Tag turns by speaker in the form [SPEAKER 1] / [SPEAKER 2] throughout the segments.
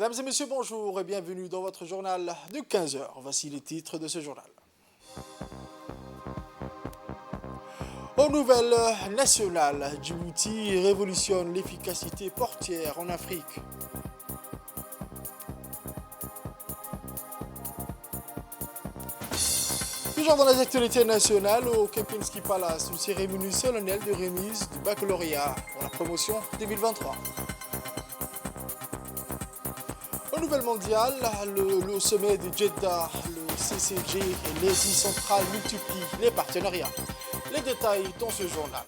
[SPEAKER 1] Mesdames et messieurs, bonjour et bienvenue dans votre journal de 15 heures. Voici les titres de ce journal. Aux nouvelles nationales, Djibouti révolutionne l'efficacité portière en Afrique. Toujours dans les actualités nationales, au Kempinski Palace, une cérémonie solennelle de remise du baccalauréat pour la promotion 2023. Au Nouvel Mondial, le sommet de Jeddah, le CCG et l'Asie centrale multiplient les partenariats. Les détails dans ce journal.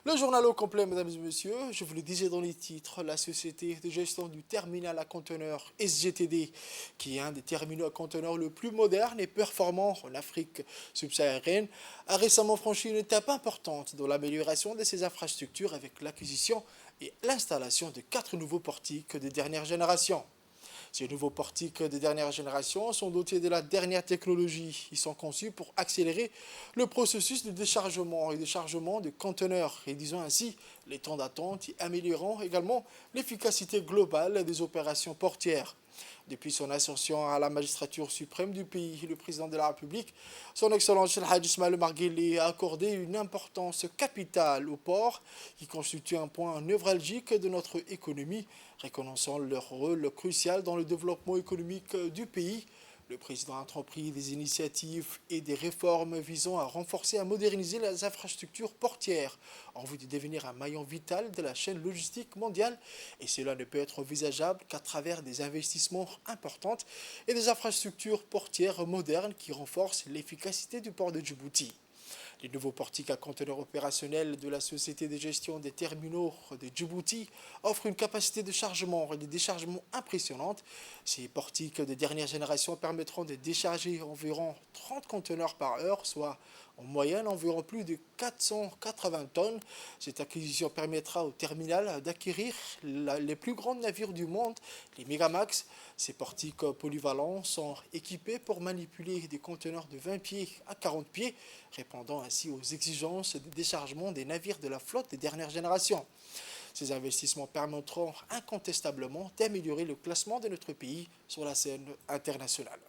[SPEAKER 1] Le journal au complet, mesdames et messieurs, je vous le disais dans les titres, la société de gestion du terminal à conteneurs SGTD, qui est un des terminaux à conteneurs le plus moderne et performant en Afrique subsaharienne, a récemment franchi une étape importante dans l'amélioration de ses infrastructures avec l'acquisition et l'installation de 4 nouveaux portiques de dernière génération. Ces nouveaux portiques de dernière génération sont dotés de la dernière technologie. Ils sont conçus pour accélérer le processus de déchargement et de chargement de conteneurs, réduisant ainsi les temps d'attente et améliorant également l'efficacité globale des opérations portières. Depuis son ascension à la magistrature suprême du pays, le président de la République, son Excellence El Hadj Ismaël Omar Guelleh, a accordé une importance capitale aux ports qui constituent un point névralgique de notre économie, reconnaissant leur rôle crucial dans le développement économique du pays. Le président a entrepris des initiatives et des réformes visant à renforcer et à moderniser les infrastructures portières en vue de devenir un maillon vital de la chaîne logistique mondiale. Et cela ne peut être envisageable qu'à travers des investissements importants et des infrastructures portières modernes qui renforcent l'efficacité du port de Djibouti. Les nouveaux portiques à conteneurs opérationnels de la Société de gestion des terminaux de Djibouti offrent une capacité de chargement et de déchargement impressionnante. Ces portiques de dernière génération permettront de décharger environ 30 conteneurs par heure, soit en moyenne environ plus de 480 tonnes. Cette acquisition permettra au terminal d'acquérir les plus grands navires du monde, les Megamax. Ces portiques polyvalents sont équipés pour manipuler des conteneurs de 20 pieds à 40 pieds, répondant ainsi aux exigences de déchargement des navires de la flotte de dernière génération. Ces investissements permettront incontestablement d'améliorer le classement de notre pays sur la scène internationale.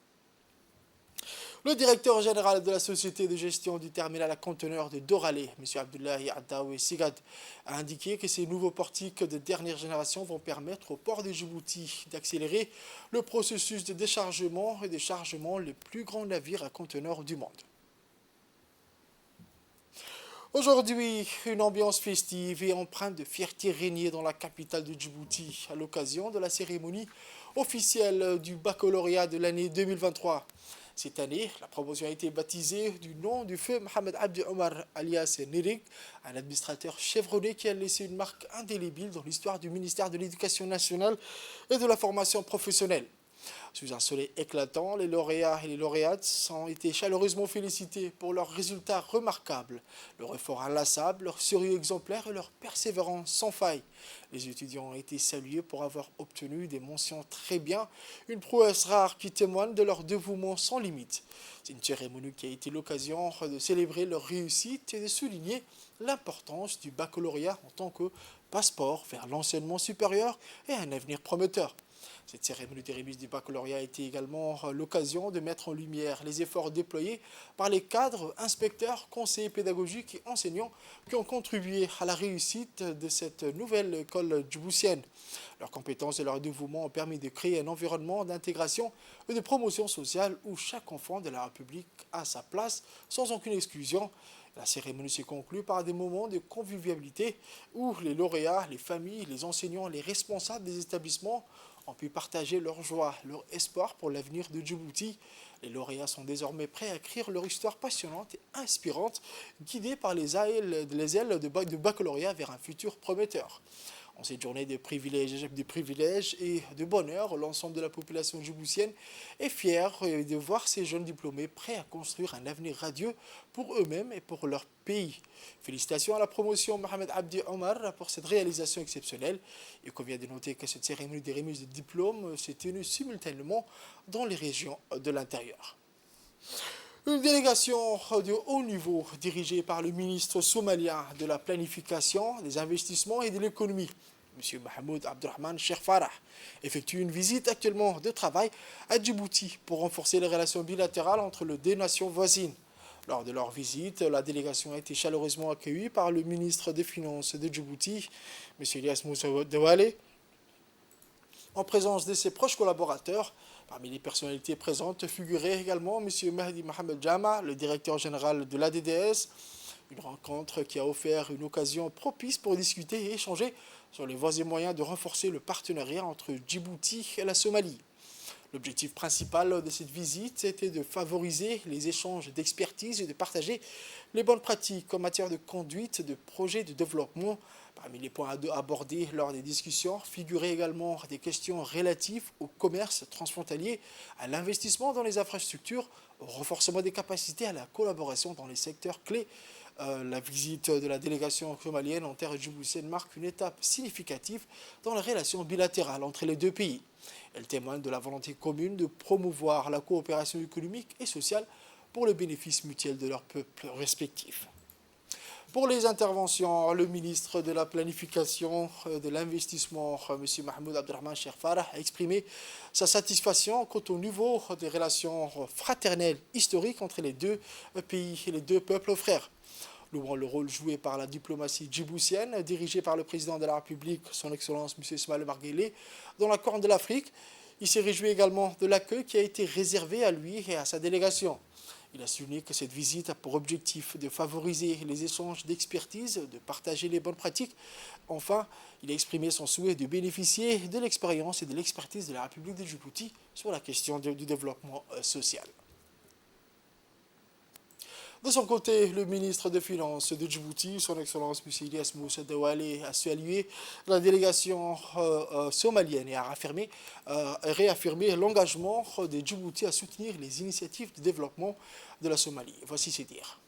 [SPEAKER 1] Le directeur général de la société de gestion du terminal à conteneurs de Doralé, M. Abdullahi Addaoui Sigad, a indiqué que ces nouveaux portiques de dernière génération vont permettre au port de Djibouti d'accélérer le processus de déchargement et de chargement les plus grands navires à conteneurs du monde. Aujourd'hui, une ambiance festive et empreinte de fierté régnait dans la capitale de Djibouti à l'occasion de la cérémonie officielle du baccalauréat de l'année 2023. Cette année, la promotion a été baptisée du nom du feu Mohamed Abdi Omar alias Nirik, un administrateur chevronné qui a laissé une marque indélébile dans l'histoire du ministère de l'Éducation nationale et de la formation professionnelle. Sous un soleil éclatant, les lauréats et les lauréates ont été chaleureusement félicités pour leurs résultats remarquables, leur effort inlassable, leur sérieux exemplaire et leur persévérance sans faille. Les étudiants ont été salués pour avoir obtenu des mentions très bien, une prouesse rare qui témoigne de leur dévouement sans limite. C'est une cérémonie qui a été l'occasion de célébrer leur réussite et de souligner l'importance du baccalauréat en tant que passeport vers l'enseignement supérieur et un avenir prometteur. Cette cérémonie de remise du baccalauréat a été également l'occasion de mettre en lumière les efforts déployés par les cadres, inspecteurs, conseillers pédagogiques et enseignants qui ont contribué à la réussite de cette nouvelle école djiboutienne. Leurs compétences et leur dévouement ont permis de créer un environnement d'intégration et de promotion sociale où chaque enfant de la République a sa place sans aucune exclusion. La cérémonie s'est conclue par des moments de convivialité où les lauréats, les familles, les enseignants, les responsables des établissements ont pu partager leur joie, leur espoir pour l'avenir de Djibouti. Les lauréats sont désormais prêts à écrire leur histoire passionnante et inspirante, guidés par les ailes de baccalauréat vers un futur prometteur. En cette journée de privilèges et de bonheur, l'ensemble de la population djiboutienne est fière de voir ces jeunes diplômés prêts à construire un avenir radieux pour eux-mêmes et pour leur pays. Félicitations à la promotion Mohamed Abdi Omar pour cette réalisation exceptionnelle. Il convient de noter que cette cérémonie de remise de diplômes s'est tenue simultanément dans les régions de l'intérieur. Une délégation de haut niveau dirigée par le ministre somalien de la Planification, des Investissements et de l'Économie, M. Mahmoud Abdurrahman Cheikh Farah, effectue une visite actuellement de travail à Djibouti pour renforcer les relations bilatérales entre les deux nations voisines. Lors de leur visite, la délégation a été chaleureusement accueillie par le ministre des Finances de Djibouti, M. Ilyas Moussa Dewale, en présence de ses proches collaborateurs. Parmi les personnalités présentes figurait également M. Mahdi Mohamed Jama, le directeur général de l'ADDS, une rencontre qui a offert une occasion propice pour discuter et échanger sur les voies et moyens de renforcer le partenariat entre Djibouti et la Somalie. L'objectif principal de cette visite était de favoriser les échanges d'expertise et de partager les bonnes pratiques en matière de conduite de projets de développement. Parmi les points abordés lors des discussions figuraient également des questions relatives au commerce transfrontalier, à l'investissement dans les infrastructures, au renforcement des capacités, à la collaboration dans les secteurs clés. La visite de la délégation somalienne en terre djiboutienne marque une étape significative dans les relations bilatérales entre les deux pays. Elle témoigne de la volonté commune de promouvoir la coopération économique et sociale pour le bénéfice mutuel de leurs peuples respectifs. Pour les interventions, le ministre de la Planification de l'Investissement, M. Mahmoud Abdurrahman Cheikh Farah, a exprimé sa satisfaction quant au niveau des relations fraternelles historiques entre les deux pays et les deux peuples frères. Louant le rôle joué par la diplomatie djiboutienne, dirigée par le président de la République, son Excellence M. Ismaël Marguerite, dans la Corne de l'Afrique, il s'est réjoui également de l'accueil qui a été réservé à lui et à sa délégation. Il a souligné que cette visite a pour objectif de favoriser les échanges d'expertise, de partager les bonnes pratiques. Enfin, il a exprimé son souhait de bénéficier de l'expérience et de l'expertise de la République de Djibouti sur la question du développement social. De son côté, le ministre des Finances de Djibouti, son Excellence M. Ilyas Moussa Dewale, a salué la délégation somalienne et a réaffirmé l'engagement de Djibouti à soutenir les initiatives de développement de la Somalie. Voici ses dires.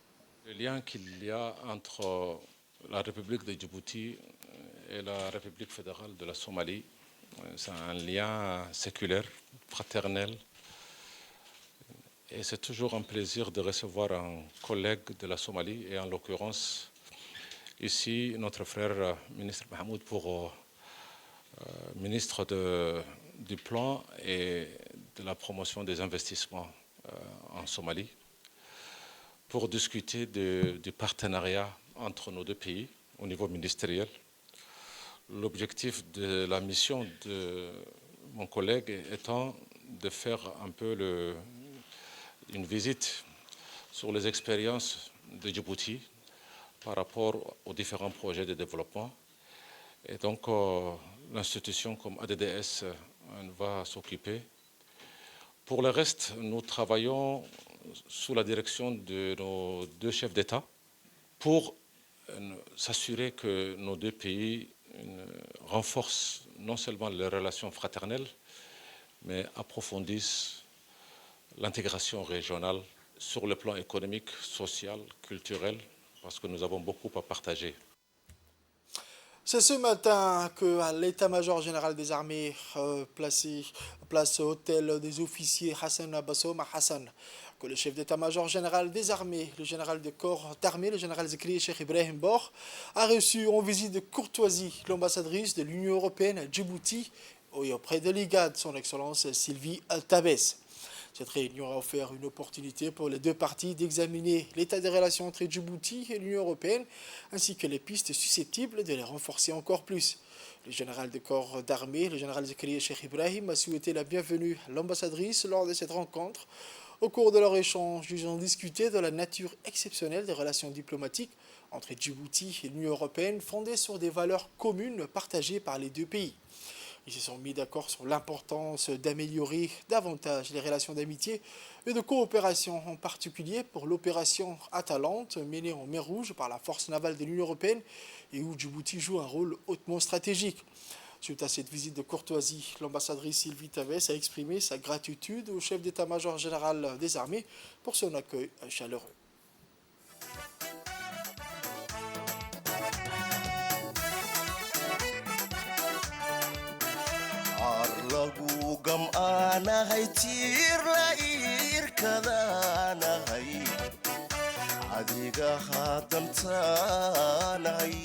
[SPEAKER 2] Le lien qu'il y a entre la République de Djibouti et la République fédérale de la Somalie, c'est un lien séculaire, fraternel. Et c'est toujours un plaisir de recevoir un collègue de la Somalie, et en l'occurrence, ici, notre frère ministre Mahmoud, pour ministre du Plan et de la promotion des investissements en Somalie, pour discuter du partenariat entre nos deux pays au niveau ministériel. L'objectif de la mission de mon collègue étant de faire un peu une visite sur les expériences de Djibouti par rapport aux différents projets de développement. Et donc, l'institution comme ADDS va s'occuper. Pour le reste, nous travaillons sous la direction de nos deux chefs d'État pour s'assurer que nos deux pays renforcent non seulement les relations fraternelles, mais approfondissent l'intégration régionale sur le plan économique, social, culturel, parce que nous avons beaucoup à partager.
[SPEAKER 1] C'est ce matin que l'état-major général des armées place au hôtel des officiers Hassan Abassouma Hassan, que le chef d'état-major général des armées, le général de corps d'armée, le général Zekri Cheikh Ibrahim Bor, a reçu en visite de courtoisie l'ambassadrice de l'Union européenne à Djibouti et auprès de l'IGAD, son Excellence Sylvie Altabès. Cette réunion a offert une opportunité pour les deux parties d'examiner l'état des relations entre Djibouti et l'Union européenne, ainsi que les pistes susceptibles de les renforcer encore plus. Le général de corps d'armée, le général Zekri Cheikh Ibrahim, a souhaité la bienvenue à l'ambassadrice lors de cette rencontre. Au cours de leur échange, ils ont discuté de la nature exceptionnelle des relations diplomatiques entre Djibouti et l'Union européenne, fondées sur des valeurs communes partagées par les deux pays. Ils se sont mis d'accord sur l'importance d'améliorer davantage les relations d'amitié et de coopération, en particulier pour l'opération Atalante menée en mer Rouge par la force navale de l'Union européenne et où Djibouti joue un rôle hautement stratégique. Suite à cette visite de courtoisie, l'ambassadrice Sylvie Tavès a exprimé sa gratitude au chef d'état-major général des armées pour son accueil chaleureux.
[SPEAKER 3] lagu gam'aanahay tiir la iirkadaanahay adiga haadantaanahay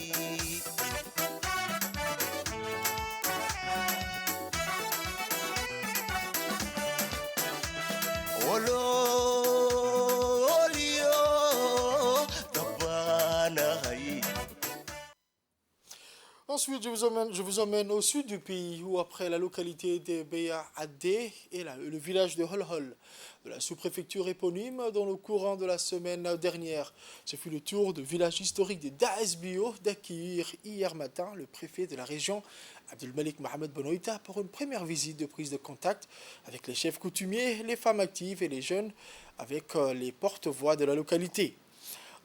[SPEAKER 3] ololio dabanahay.
[SPEAKER 1] Ensuite, je vous emmène au sud du pays où, après la localité de Beya Adé et le village de Holhol, de la sous-préfecture éponyme, dans le courant de la semaine dernière, ce fut le tour du village historique de Daesbio d'accueillir hier matin le préfet de la région, Abdelmalik Mohamed Benoïta, pour une première visite de prise de contact avec les chefs coutumiers, les femmes actives et les jeunes, avec les porte-voix de la localité.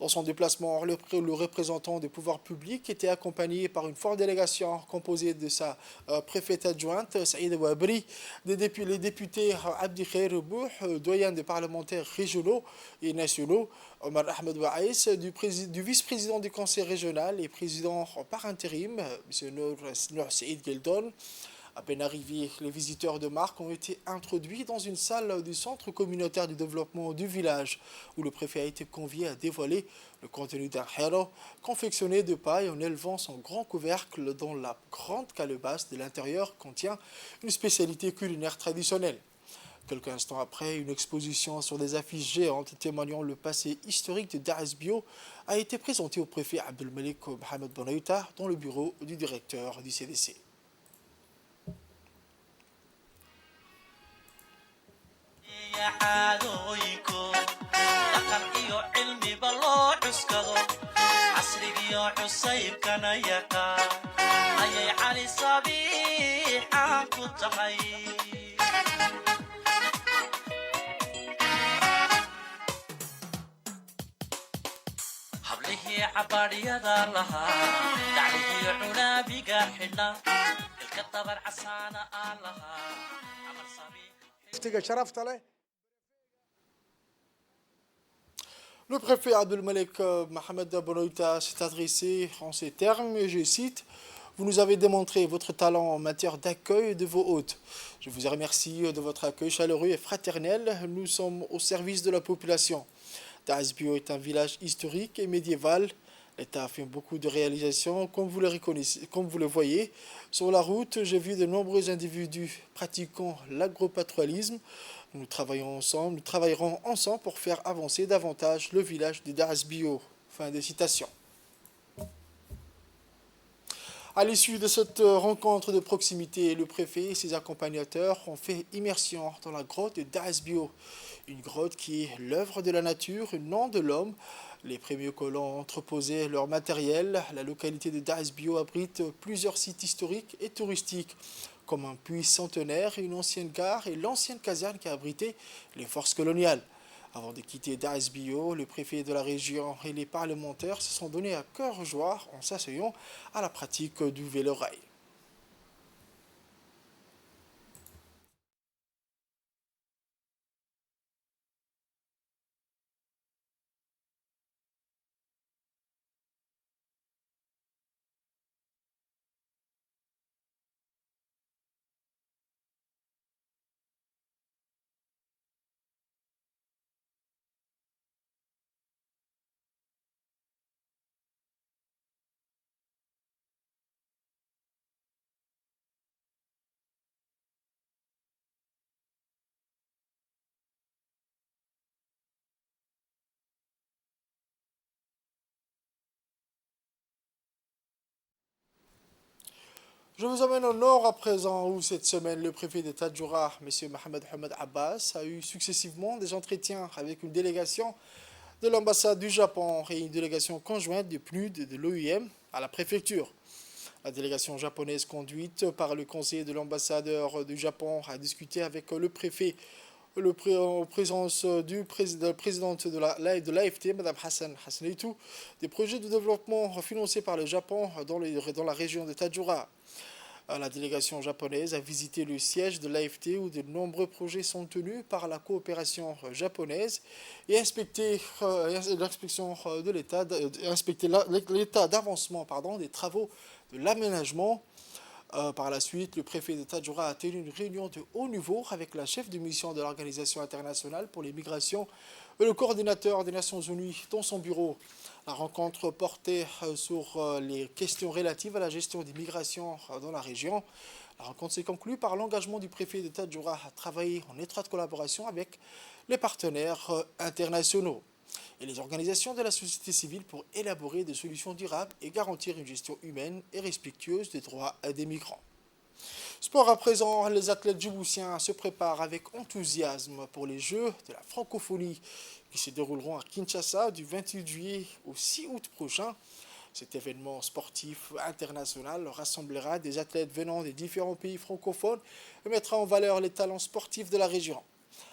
[SPEAKER 1] Dans son déplacement, le représentant des pouvoirs publics était accompagné par une forte délégation composée de sa préfète adjointe, Saïd Wabri, les députés Abdi Khair Bouh, doyen des parlementaires régionaux et nationaux, Omar Ahmed Waïs, du vice-président du conseil régional et président par intérim, M. Nour Saïd Geldon. À peine arrivés, les visiteurs de marque ont été introduits dans une salle du centre communautaire de développement du village, où le préfet a été convié à dévoiler le contenu d'un héros confectionné de paille en élevant son grand couvercle dont la grande calebasse de l'intérieur contient une spécialité culinaire traditionnelle. Quelques instants après, une exposition sur des affiches géantes témoignant le passé historique de Daesbio a été présentée au préfet Abdelmalik Mohamed Benoïta dans le bureau du directeur du CDC. Le préfet Abdelmalik Mohamed Benoïta s'est adressé en ces termes, et je cite: « Vous nous avez démontré votre talent en matière d'accueil de vos hôtes. Je vous remercie de votre accueil chaleureux et fraternel. Nous sommes au service de la population. Daesbio est un village historique et médiéval. L'État a fait beaucoup de réalisations, comme vous le voyez. Sur la route, j'ai vu de nombreux individus pratiquant l'agropastoralisme. Nous travaillerons ensemble pour faire avancer davantage le village de Daesbio. » Fin de citation. À l'issue de cette rencontre de proximité, le préfet et ses accompagnateurs ont fait immersion dans la grotte de Daesbio, une grotte qui est l'œuvre de la nature, non de l'homme. Les premiers colons ont entreposé leur matériel. La localité de Daesbio abrite plusieurs sites historiques et touristiques, comme un puits centenaire, une ancienne gare et l'ancienne caserne qui a abrité les forces coloniales. Avant de quitter Daesbio, le préfet de la région et les parlementaires se sont donnés à cœur joie en s'asseyant à la pratique du vélo-rail. Je vous emmène au nord à présent où cette semaine le préfet de Tadjoura, M. Mohamed Hamad Abbas, a eu successivement des entretiens avec une délégation de l'ambassade du Japon et une délégation conjointe de PNUD de l'OIM à la préfecture. La délégation japonaise conduite par le conseiller de l'ambassadeur du Japon a discuté avec le préfet en présence du présidente de l'AFT, Mme Hassan Hassanetou, des projets de développement financés par le Japon dans la région de Tadjoura. La délégation japonaise a visité le siège de l'AFT où de nombreux projets sont tenus par la coopération japonaise et inspecté l'état d'avancement des travaux de l'aménagement. Par la suite, le préfet de Tadjoura a tenu une réunion de haut niveau avec la chef de mission de l'Organisation internationale pour les migrations et le coordinateur des Nations Unies dans son bureau. La rencontre portait sur les questions relatives à la gestion des migrations dans la région. La rencontre s'est conclue par l'engagement du préfet de Tadjoura à travailler en étroite collaboration avec les partenaires internationaux et les organisations de la société civile pour élaborer des solutions durables et garantir une gestion humaine et respectueuse des droits des migrants. Sport à présent, les athlètes djiboutiens se préparent avec enthousiasme pour les Jeux de la francophonie qui se dérouleront à Kinshasa du 28 juillet au 6 août prochain. Cet événement sportif international rassemblera des athlètes venant des différents pays francophones et mettra en valeur les talents sportifs de la région.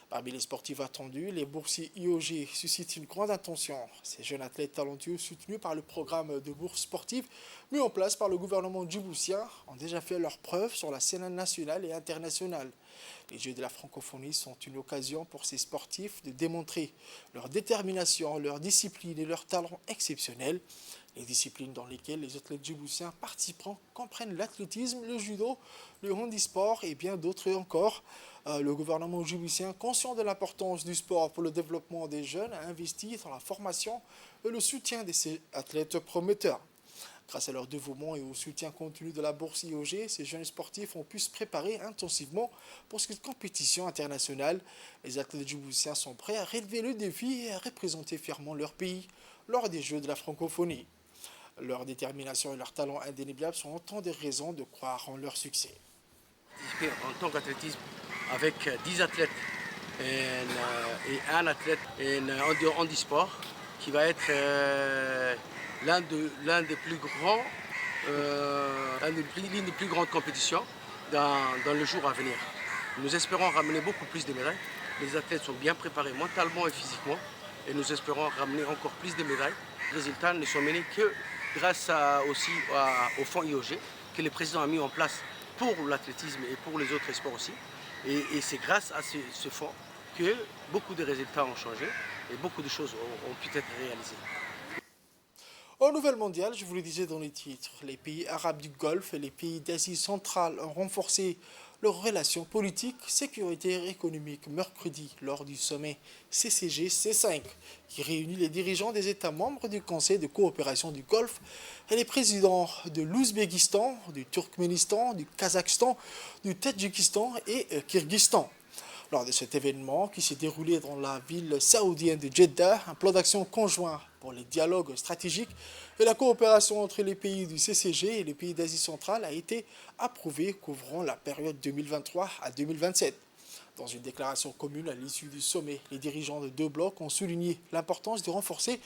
[SPEAKER 1] Parmi les sportifs attendus, les boursiers IOG suscitent une grande attention. Ces jeunes athlètes talentueux soutenus par le programme de bourses sportives mis en place par le gouvernement djiboutien ont déjà fait leurs preuves sur la scène nationale et internationale. Les Jeux de la francophonie sont une occasion pour ces sportifs de démontrer leur détermination, leur discipline et leur talent exceptionnels. Les disciplines dans lesquelles les athlètes djiboutiens participants comprennent l'athlétisme, le judo, le handisport et bien d'autres encore. Le gouvernement djiboutien, conscient de l'importance du sport pour le développement des jeunes, a investi dans la formation et le soutien de ces athlètes prometteurs. Grâce à leur dévouement et au soutien continu de la bourse IOG, ces jeunes sportifs ont pu se préparer intensivement pour cette compétition internationale. Les athlètes djiboutiens sont prêts à relever le défi et à représenter fièrement leur pays lors des Jeux de la francophonie. Leur détermination et leur talent indéniables sont autant de raisons de croire en leur succès.
[SPEAKER 4] En tant qu'athlétisme, avec 10 athlètes et un athlète en handisport, qui va être l'une des plus grandes compétitions dans le jour à venir. Nous espérons ramener beaucoup plus de médailles. Les athlètes sont bien préparés mentalement et physiquement et nous espérons ramener encore plus de médailles. Les résultats ne sont menés que grâce au fonds IOG que le président a mis en place pour l'athlétisme et pour les autres sports aussi. Et c'est grâce à ce fonds que beaucoup de résultats ont changé et beaucoup de choses ont pu être réalisées.
[SPEAKER 1] Aux nouvelles mondiales, je vous le disais dans les titres, les pays arabes du Golfe et les pays d'Asie centrale ont renforcé leurs relations politiques, sécuritaires et économiques mercredi lors du sommet CCG-C5 qui réunit les dirigeants des États membres du Conseil de coopération du Golfe et les présidents de l'Ouzbékistan, du Turkménistan, du Kazakhstan, du Tadjikistan et Kyrgyzstan. Lors de cet événement qui s'est déroulé dans la ville saoudienne de Jeddah, un plan d'action conjoint pour les dialogues stratégiques et la coopération entre les pays du CCG et les pays d'Asie centrale a été approuvé couvrant la période 2023 à 2027. Dans une déclaration commune à l'issue du sommet, les dirigeants de deux blocs ont souligné l'importance de renforcer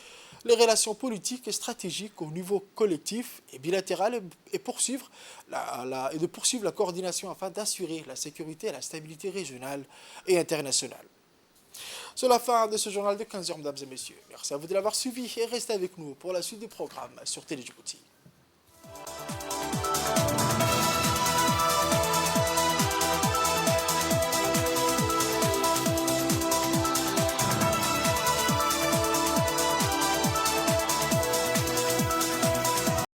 [SPEAKER 1] les relations politiques et stratégiques au niveau collectif et bilatéral et de poursuivre la coordination afin d'assurer la sécurité et la stabilité régionale et internationale. C'est la fin de ce journal de 15h, mesdames et messieurs. Merci à vous de l'avoir suivi et restez avec nous pour la suite du programme sur Télé Djibouti.